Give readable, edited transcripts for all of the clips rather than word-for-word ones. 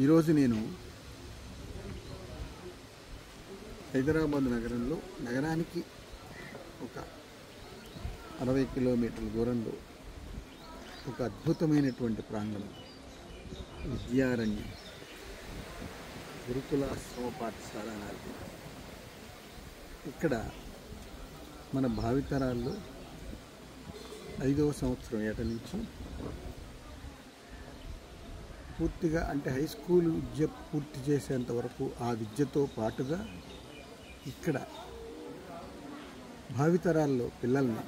ఈరోజు నేను హైదరాబాద్ నగరానికి ఒక 60 కిలోమీటర్ల దూరంలో ఒక అద్భుతమైనటువంటి ప్రాంగణం విద్యారణ్యం గురుకుల ఆశ్రమ పాఠశాల అనేది. ఇక్కడ మన భావితరాల్లో 5వ సంవత్సరం ఏట నుంచి పూర్తిగా అంటే హై స్కూల్ విద్య పూర్తి చేసేంత వరకు ఆ విద్యతో పాటుగా ఇక్కడ భావితరాల్లో పిల్లల్ని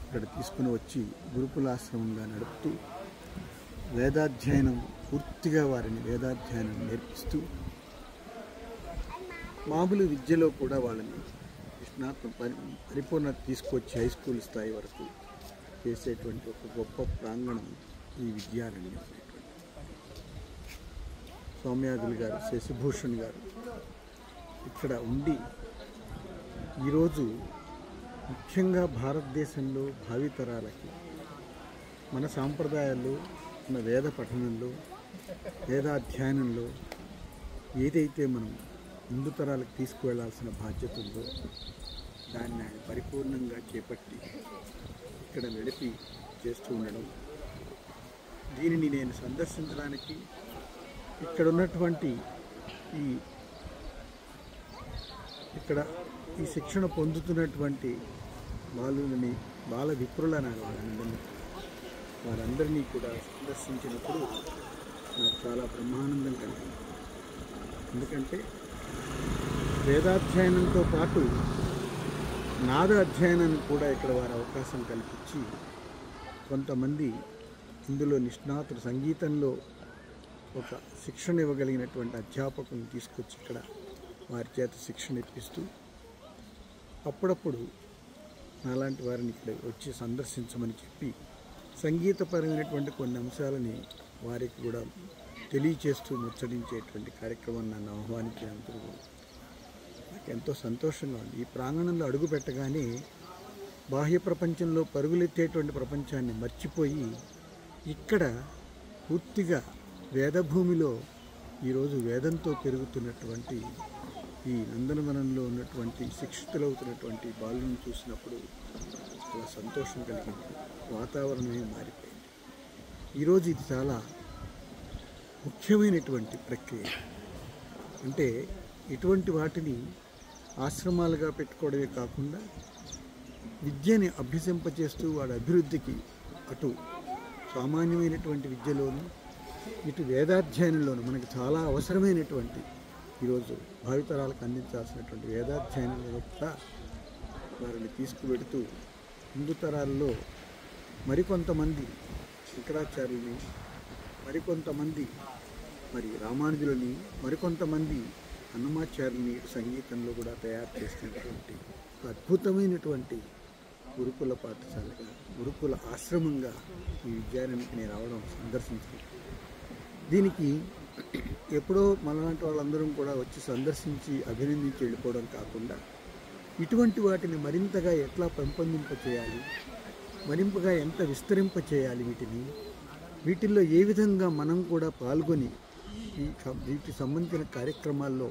ఇక్కడ తీసుకుని వచ్చి గురుకులాశ్రమంగా నడుపుతూ వేదాధ్యయనం పూర్తిగా వారిని వేదాధ్యయనం నేర్పిస్తూ మామూలు విద్యలో కూడా వాళ్ళని పరిపూర్ణత తీసుకొచ్చి హై స్కూల్ స్థాయి వరకు చేసేటువంటి ఒక గొప్ప ప్రాంగణం ఈ విద్యారణ్యం. సౌమ్యాదులు గారు, శశిభూషణ్ గారు ఇక్కడ ఉండి ఈరోజు ముఖ్యంగా భారతదేశంలో భావితరాలకి మన సాంప్రదాయాల్లో, మన వేద పఠనంలో, వేదాధ్యయనంలో ఏదైతే మనం ముందు తరాలకు తీసుకువెళ్లాల్సిన బాధ్యత ఉందో దాన్ని ఆయన పరిపూర్ణంగా చేపట్టి ఇక్కడ నడిపి చేస్తూ ఉండడం, దీనిని నేను సందర్శించడానికి ఇక్కడ ఉన్నటువంటి ఈ శిక్షణ పొందుతున్నటువంటి బాల విప్రులని వారందరినీ కూడా సందర్శించినప్పుడు నాకు చాలా బ్రహ్మానందం కలిగింది. ఎందుకంటే వేదాధ్యయనంతో పాటు నాద అధ్యయనానికి కూడా ఇక్కడ వారు అవకాశం కల్పించి కొంతమంది ఇందులో నిష్ణాతులు, సంగీతంలో ఒక శిక్షణ ఇవ్వగలిగినటువంటి అధ్యాపకులను తీసుకొచ్చి ఇక్కడ వారి చేత శిక్షణ ఇప్పిస్తూ అప్పుడప్పుడు నాలాంటి వారిని ఇక్కడ వచ్చి సందర్శించమని చెప్పి సంగీతపరమైనటువంటి కొన్ని అంశాలని వారికి కూడా తెలియచేస్తూ ముచ్చరించేటువంటి కార్యక్రమాన్ని నన్ను ఆహ్వానించినందుకు నాకు ఎంతో సంతోషంగా ఉంది. ఈ ప్రాంగణంలో అడుగు పెట్టగానే బాహ్య ప్రపంచంలో పరుగులెత్తేటువంటి ప్రపంచాన్ని మర్చిపోయి ఇక్కడ పూర్తిగా వేదభూమిలో ఈరోజు వేదంతో పెరుగుతున్నటువంటి ఈ నందనవనంలో ఉన్నటువంటి శిక్షితులవుతున్నటువంటి బాలులను చూసినప్పుడు చాలా సంతోషం కలిగింది. వాతావరణమే మారిపోయింది. ఈరోజు ఇది చాలా ముఖ్యమైనటువంటి ప్రక్రియ. అంటే ఇటువంటి వాటిని ఆశ్రమాలుగా పెట్టుకోవడమే కాకుండా విద్యని అభ్యసింపచేస్తూ వాడి అభివృద్ధికి అటు సామాన్యమైనటువంటి విద్యలోనూ ఇటు వేదాధ్యయనంలోనూ మనకి చాలా అవసరమైనటువంటి ఈరోజు భావితరాలకు అందించాల్సినటువంటి వేదాధ్యయనంలో కూడా వారిని తీసుకువెడుతూ ముందు తరాల్లో మరికొంతమంది శంకరాచార్యులని, మరికొంతమంది రామానుజులని, మరికొంతమంది అన్నమాచార్యుని సంగీతంలో కూడా తయారు చేసినటువంటి అద్భుతమైనటువంటి గురుకుల పాఠశాలగా, గురుకుల ఆశ్రమంగా ఈ విద్యారణ్యానికి నేను రావడం, సందర్శించడం, దీనికి ఎప్పుడో మనలాంటి వాళ్ళందరం కూడా వచ్చి సందర్శించి అభినందించి వెళ్ళిపోవడం కాకుండా ఇటువంటి వాటిని మరింతగా ఎట్లా పెంపొందింపచేయాలి, మరింతగా ఎంత విస్తరింపచేయాలి, వీటిల్లో ఏ విధంగా మనం కూడా పాల్గొని వీటికి సంబంధించిన కార్యక్రమాల్లో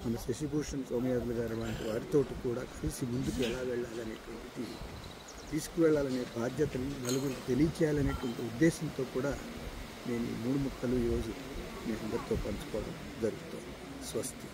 మన శశిభూషణ్, సౌమ్యాదులు గారు లాంటి వారితో కూడా కలిసి ముందుకు ఎలా వెళ్ళాలనేటువంటిది, తీసుకువెళ్ళాలనే బాధ్యతని నలుగురికి తెలియచేయాలనేటువంటి ఉద్దేశంతో కూడా నేను ఈ 3 ముక్కలు ఈరోజు మీ అందరితో పంచుకోవడం జరుగుతుంది. స్వస్తి.